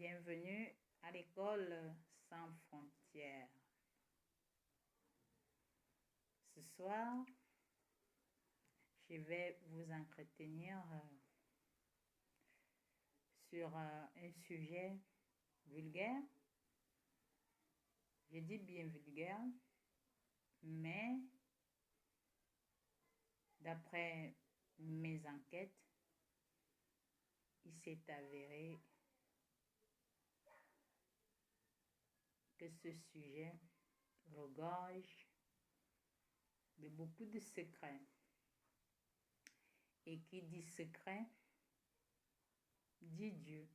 Bienvenue à l'école sans frontières. Ce soir, je vais vous entretenir sur un sujet vulgaire. Je dis bien vulgaire, mais d'après mes enquêtes, il s'est avéré que ce sujet regorge de beaucoup de secrets. Et qui dit secret, dit Dieu.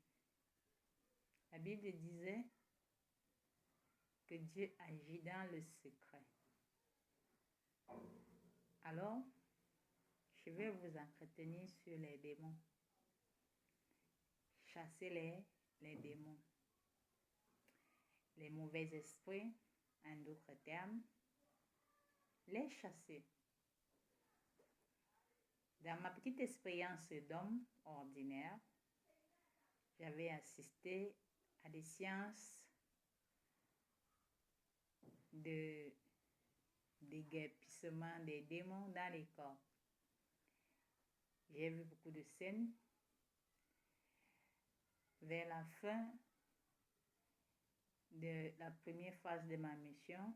La Bible disait que Dieu agit dans le secret. Alors, je vais vous entretenir sur les démons. Chasser les démons. Les mauvais esprits, en d'autres termes, les chasser. Dans ma petite expérience d'homme ordinaire, j'avais assisté à des séances de déguerpissement des démons dans les corps. J'ai vu beaucoup de scènes. Vers la fin de la première phase de ma mission,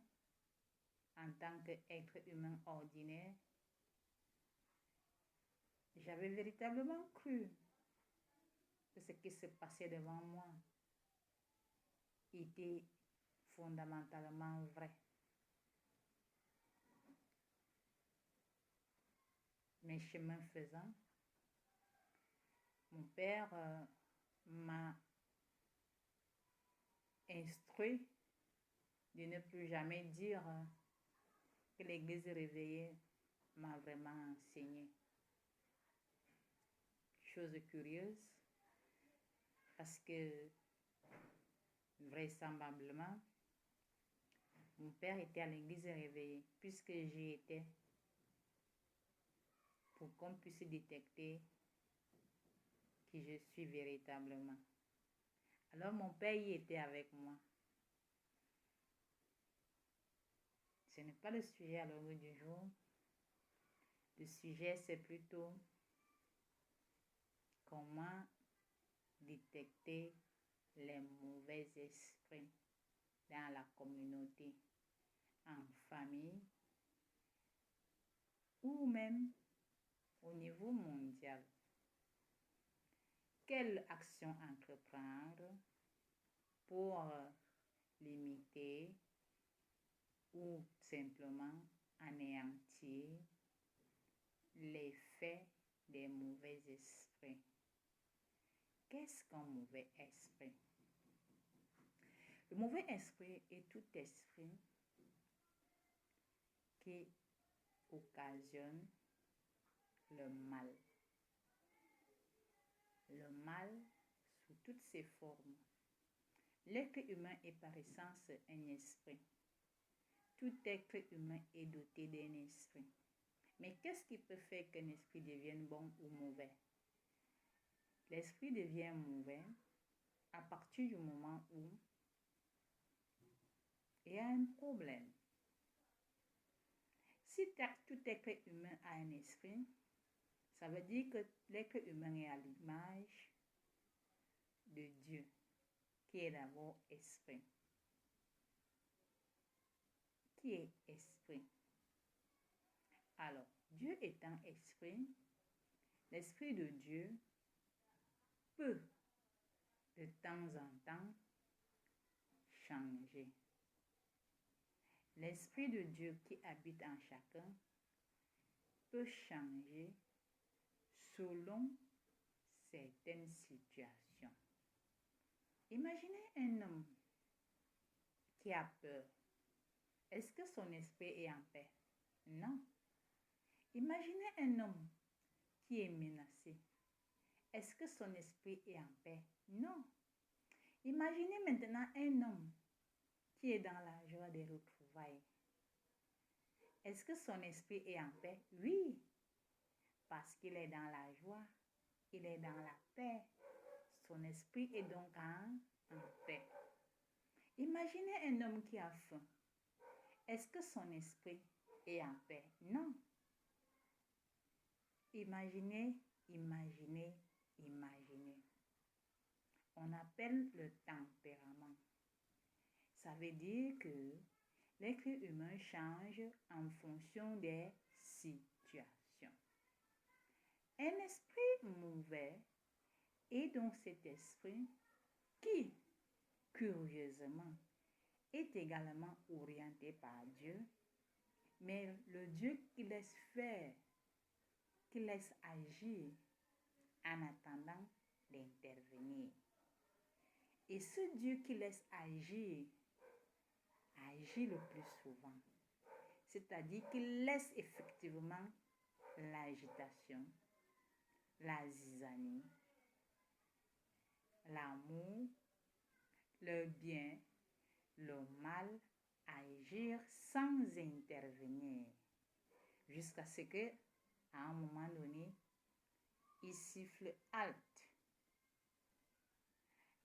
en tant qu'être humain ordinaire, j'avais véritablement cru que ce qui se passait devant moi était fondamentalement vrai. Mes chemins faisant, mon père m'a instruit de ne plus jamais dire que l'église réveillée m'a vraiment enseigné. Chose curieuse, parce que vraisemblablement, mon père était à l'église réveillée, puisque j'y étais, pour qu'on puisse détecter qui je suis véritablement. Alors mon père y était avec moi. Ce n'est pas le sujet à l'ordre du jour. Le sujet, c'est plutôt comment détecter les mauvais esprits dans la communauté, en famille ou même au niveau mondial. Quelle action entreprendre pour limiter ou simplement anéantir l'effet des mauvais esprits? Qu'est-ce qu'un mauvais esprit? Le mauvais esprit est tout esprit qui occasionne le mal. Le mal sous toutes ses formes. L'être humain est par essence un esprit. Tout être humain est doté d'un esprit. Mais qu'est-ce qui peut faire qu'un esprit devienne bon ou mauvais? L'esprit devient mauvais à partir du moment où il y a un problème. Si tout être humain a un esprit, ça veut dire que l'être humain est à l'image de Dieu, qui est d'abord esprit. Qui est esprit? Alors, Dieu étant esprit, l'esprit de Dieu peut de temps en temps changer. L'esprit de Dieu qui habite en chacun peut changer selon certaines situations. Imaginez un homme qui a peur. Est-ce que son esprit est en paix? Non. Imaginez un homme qui est menacé. Est-ce que son esprit est en paix? Non. Imaginez maintenant un homme qui est dans la joie des retrouvailles. Est-ce que son esprit est en paix? Oui. Parce qu'il est dans la joie, il est dans la paix. son esprit est donc en paix. Imaginez un homme qui a faim. Est-ce que son esprit est en paix? Non. Imaginez. On appelle le tempérament. Ça veut dire que l'être humain change en fonction des situations. Un esprit mauvais est donc cet esprit qui, curieusement, est également orienté par Dieu, mais le Dieu qui laisse faire, qui laisse agir en attendant d'intervenir. Et ce Dieu qui laisse agit le plus souvent. C'est-à-dire qu'il laisse effectivement l'agitation, la zizanie, l'amour, le bien, le mal agir sans intervenir. Jusqu'à ce que, à un moment donné, il siffle halte.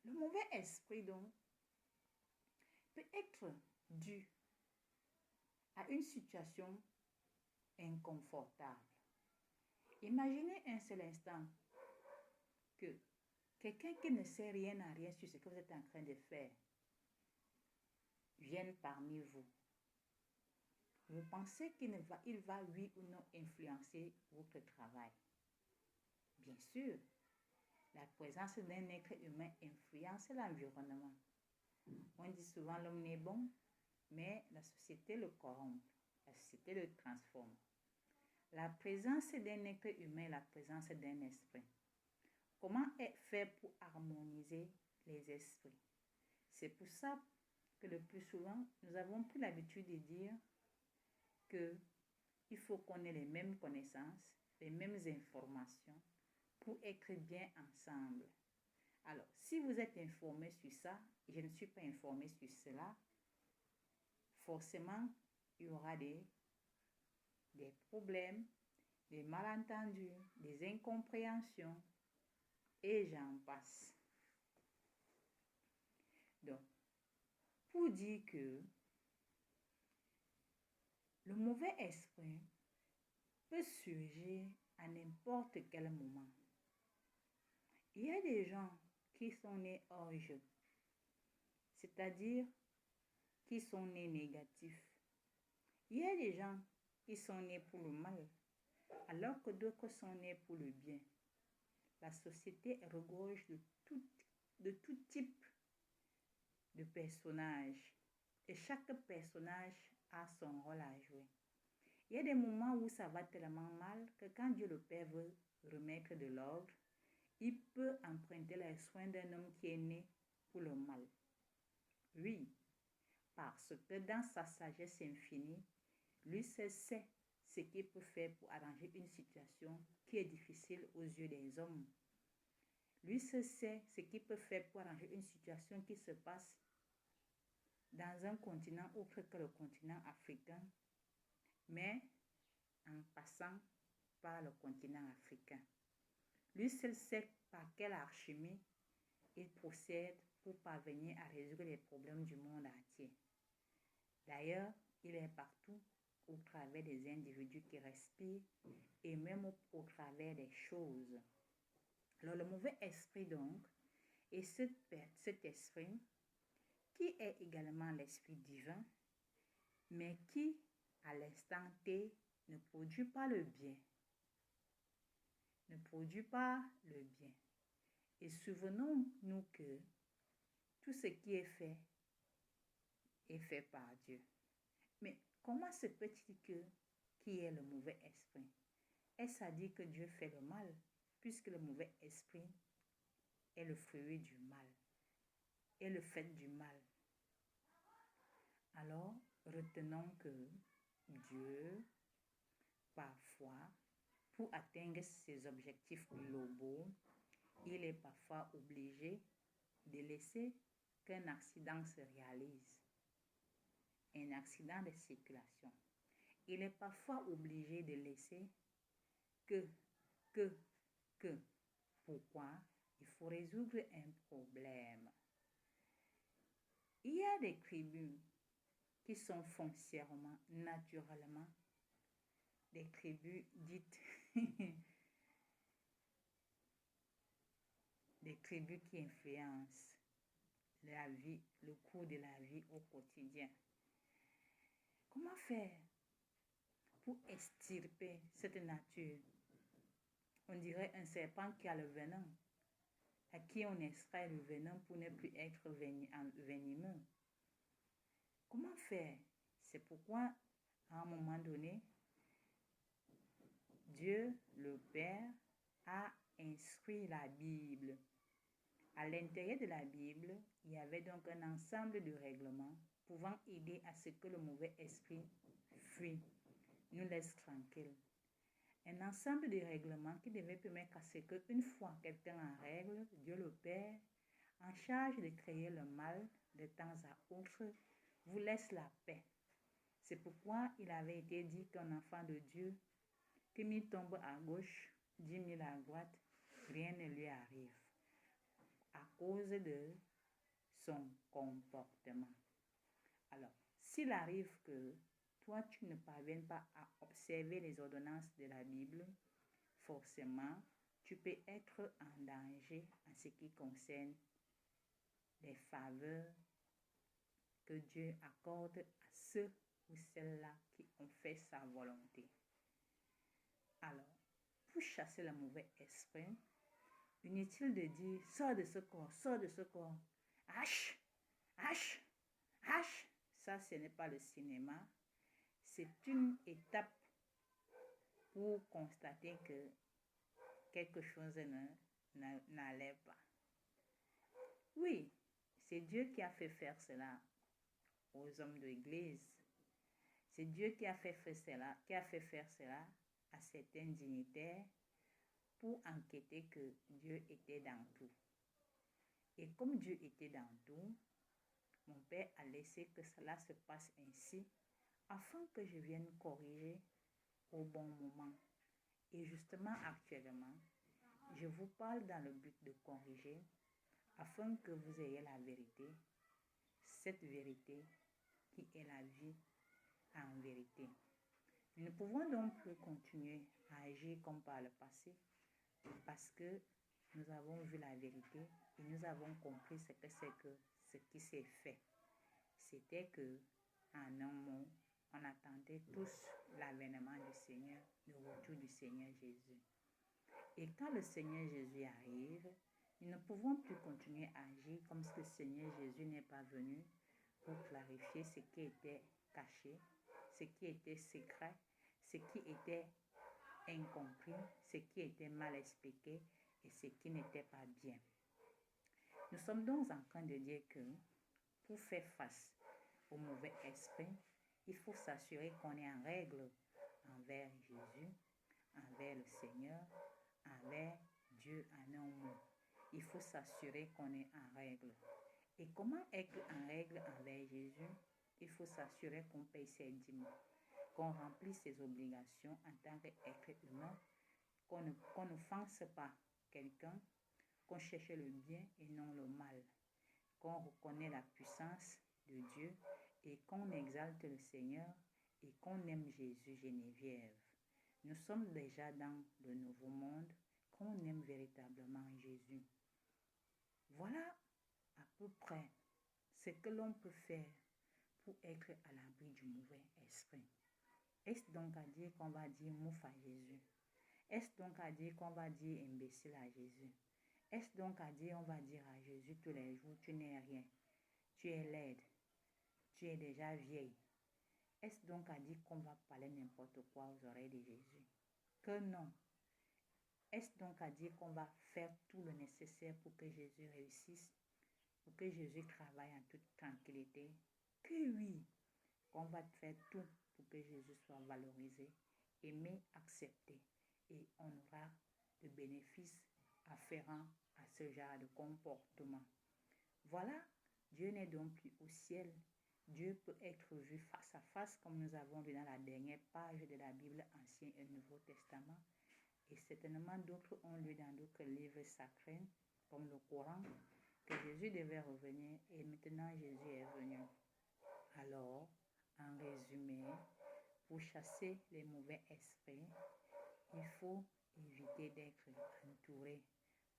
Le mauvais esprit, donc, peut être dû à une situation inconfortable. Imaginez un seul instant que quelqu'un qui ne sait rien à rien sur ce que vous êtes en train de faire vienne parmi vous. Vous pensez qu'il va, oui ou non, influencer votre travail? Bien sûr, la présence d'un être humain influence l'environnement. On dit souvent l'homme n'est bon, mais la société le corrompt, la société le transforme. La présence d'un être humain, la présence d'un esprit. Comment faire pour harmoniser les esprits? C'est pour ça que le plus souvent, nous avons pris l'habitude de dire qu'il faut qu'on ait les mêmes connaissances, les mêmes informations pour être bien ensemble. Alors, si vous êtes informé sur ça, je ne suis pas informé sur cela, forcément, il y aura des problèmes, des malentendus, des incompréhensions, et j'en passe. Donc, pour dire que le mauvais esprit peut surgir à n'importe quel moment. Il y a des gens qui sont nés hors jeu, c'est-à-dire qui sont nés négatifs. Il y a des gens qui sont nés pour le mal, alors que d'autres sont nés pour le bien. La société regorge de tout type de personnages. Et chaque personnage a son rôle à jouer. Il y a des moments où ça va tellement mal que quand Dieu le Père veut remettre de l'ordre, il peut emprunter les soins d'un homme qui est né pour le mal. Oui, parce que dans sa sagesse infinie, lui seul sait ce qu'il peut faire pour arranger une situation qui est difficile aux yeux des hommes. Lui seul sait ce qu'il peut faire pour arranger une situation qui se passe dans un continent autre que le continent africain, mais en passant par le continent africain. Lui seul sait par quelle alchimie il procède pour parvenir à résoudre les problèmes du monde entier. D'ailleurs, il est partout au travers des individus qui respirent et même au travers des choses. Alors, le mauvais esprit, donc, est cet esprit qui est également l'esprit divin, mais qui, à l'instant T, ne produit pas le bien. Ne produit pas le bien. Et souvenons-nous que tout ce qui est fait par Dieu. Mais comment se peut-il qui est le mauvais esprit? Est-ce à dire que Dieu fait le mal, puisque le mauvais esprit est le fruit du mal, est le fait du mal? Alors, retenons que Dieu, parfois, pour atteindre ses objectifs globaux, il est parfois obligé de laisser qu'un accident se réalise, un accident de circulation. Il est parfois obligé de laisser pourquoi? Il faut résoudre un problème. Il y a des tribus qui sont foncièrement, naturellement, des tribus dites, des tribus qui influencent la vie, le cours de la vie au quotidien. Comment faire pour extirper cette nature? On dirait un serpent qui a le venin, à qui on extrait le venin pour ne plus être venimeux. Comment faire? C'est pourquoi, à un moment donné, Dieu, le Père, a inscrit la Bible. À l'intérieur de la Bible, il y avait donc un ensemble de règlements pouvant aider à ce que le mauvais esprit fuit, nous laisse tranquilles. Un ensemble de règlements qui devait permettre à ce qu'une fois quelqu'un en règle, Dieu le Père, en charge de créer le mal de temps à autre, vous laisse la paix. C'est pourquoi il avait été dit qu'un enfant de Dieu, que 1000 tombe à gauche, 10 000 à droite, rien ne lui arrive à cause de son comportement. Alors, s'il arrive que toi, tu ne parviennes pas à observer les ordonnances de la Bible, forcément, tu peux être en danger en ce qui concerne les faveurs que Dieu accorde à ceux ou celles-là qui ont fait sa volonté. Alors, pour chasser le mauvais esprit, inutile de dire « sors de ce corps, sors de ce corps ». Hache, hache, hache. Ça, ce n'est pas le cinéma. C'est une étape pour constater que quelque chose n'allait pas. Oui, c'est Dieu qui a fait faire cela aux hommes de l'Église. C'est Dieu qui a fait faire cela à certains dignitaires pour enquêter que Dieu était dans tout. Et comme Dieu était dans tout, mon Père a laissé que cela se passe ainsi afin que je vienne corriger au bon moment. Et justement, actuellement, je vous parle dans le but de corriger afin que vous ayez la vérité, cette vérité qui est la vie en vérité. Nous ne pouvons donc plus continuer à agir comme par le passé parce que nous avons vu la vérité et nous avons compris ce qui s'est fait. C'était que, en un mot, on attendait tous l'avènement du Seigneur, le retour du Seigneur Jésus. Et quand le Seigneur Jésus arrive, nous ne pouvons plus continuer à agir comme si le Seigneur Jésus n'est pas venu pour clarifier ce qui était caché, ce qui était secret, ce qui était incompris, ce qui était mal expliqué et ce qui n'était pas bien. Nous sommes donc en train de dire que pour faire face au mauvais esprit, il faut s'assurer qu'on est en règle envers Jésus, envers le Seigneur, envers Dieu en un mot. Il faut s'assurer qu'on est en règle. Et comment être en règle envers Jésus? Il faut s'assurer qu'on paye ses dîmes, qu'on remplisse ses obligations en tant qu'être humain, qu'on n'offense pas quelqu'un, qu'on cherche le bien et non le mal, qu'on reconnaît la puissance de Dieu et qu'on exalte le Seigneur et qu'on aime Jésus Geneviève. Nous sommes déjà dans le nouveau monde, qu'on aime véritablement Jésus. Voilà à peu près ce que l'on peut faire pour être à l'abri du mauvais esprit. Est-ce donc à dire qu'on va dire mouf à Jésus? Est-ce donc à dire qu'on va dire imbécile à Jésus? Est-ce donc à dire on va dire à Jésus tous les jours, tu n'es rien, tu es laide, tu es déjà vieille? Est-ce donc à dire qu'on va parler n'importe quoi aux oreilles de Jésus? Que non. Est-ce donc à dire qu'on va faire tout le nécessaire pour que Jésus réussisse, pour que Jésus travaille en toute tranquillité? Que oui, qu'on va faire tout pour que Jésus soit valorisé, aimé, accepté, et on aura de bénéfices afférents à ce genre de comportement. Voilà, Dieu n'est donc plus au ciel. Dieu peut être vu face à face, comme nous avons vu dans la dernière page de la Bible, Ancien et Nouveau Testament. Et certainement d'autres ont lu dans d'autres livres sacrés comme le Coran, que Jésus devait revenir et maintenant Jésus est venu. Alors, en résumé, pour chasser les mauvais esprits, il faut éviter d'être entouré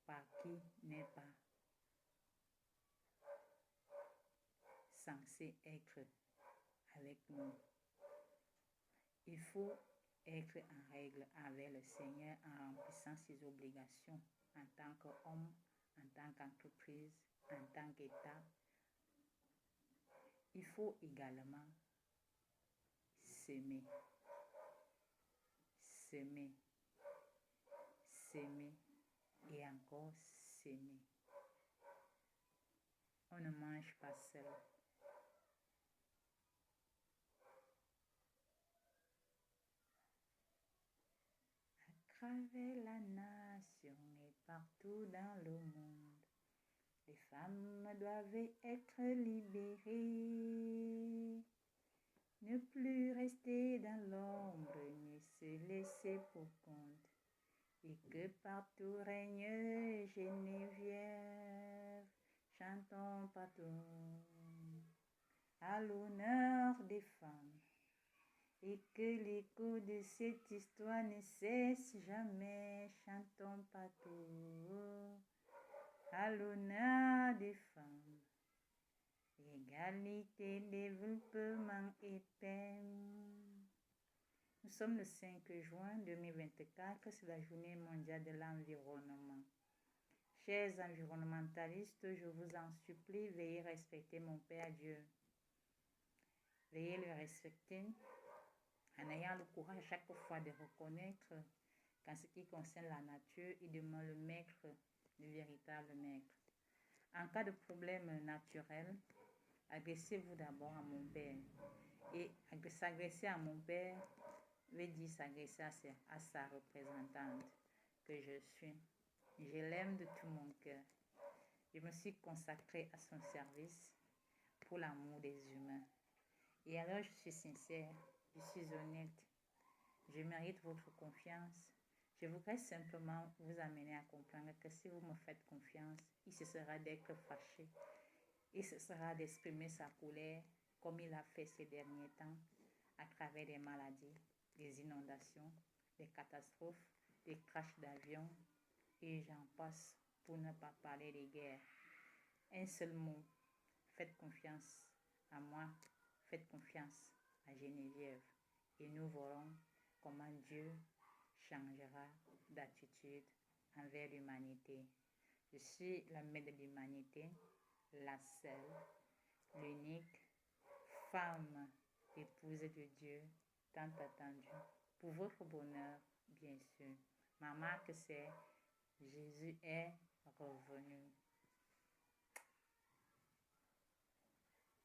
par qui n'est pas censé être avec nous. Il faut être en règle avec le Seigneur en remplissant ses obligations en tant qu'homme, en tant qu'entreprise, en tant qu'État. Il faut également s'aimer, s'aimer, s'aimer et encore s'aimer. On ne mange pas seul. À travers la nation et partout dans le monde, les femmes doivent être libérées. Ne plus rester dans l'ombre, ni se laisser pour compte. Et que partout règne Geneviève, chantons partout à l'honneur des femmes. Et que l'écho de cette histoire ne cesse jamais, chantons partout à l'honneur des femmes. Égalité, développement et paix. Nous sommes le 5 juin 2024, c'est la journée mondiale de l'environnement. Chers environnementalistes, je vous en supplie, veuillez respecter mon Père Dieu. Veuillez le respecter en ayant le courage chaque fois de reconnaître qu'en ce qui concerne la nature, il demande le maître, le véritable maître. En cas de problème naturel, adressez-vous d'abord à mon Père. Et s'agresser à mon Père veut dire s'agresser à sa représentante que je suis. Je l'aime de tout mon cœur. Je me suis consacrée à son service pour l'amour des humains. Et alors je suis sincère, je suis honnête. Je mérite votre confiance. Je voudrais simplement vous amener à comprendre que si vous me faites confiance, il cessera d'être fâché. Il cessera d'exprimer sa colère comme il a fait ces derniers temps à travers des maladies, des inondations, des catastrophes, des crashs d'avions et j'en passe pour ne pas parler des guerres. Un seul mot, faites confiance à moi, faites confiance à Geneviève et nous verrons comment Dieu changera d'attitude envers l'humanité. Je suis la mère de l'humanité, la seule, l'unique femme, épouse de Dieu, tant attendue, pour votre bonheur, bien sûr. Ma marque, c'est Jésus est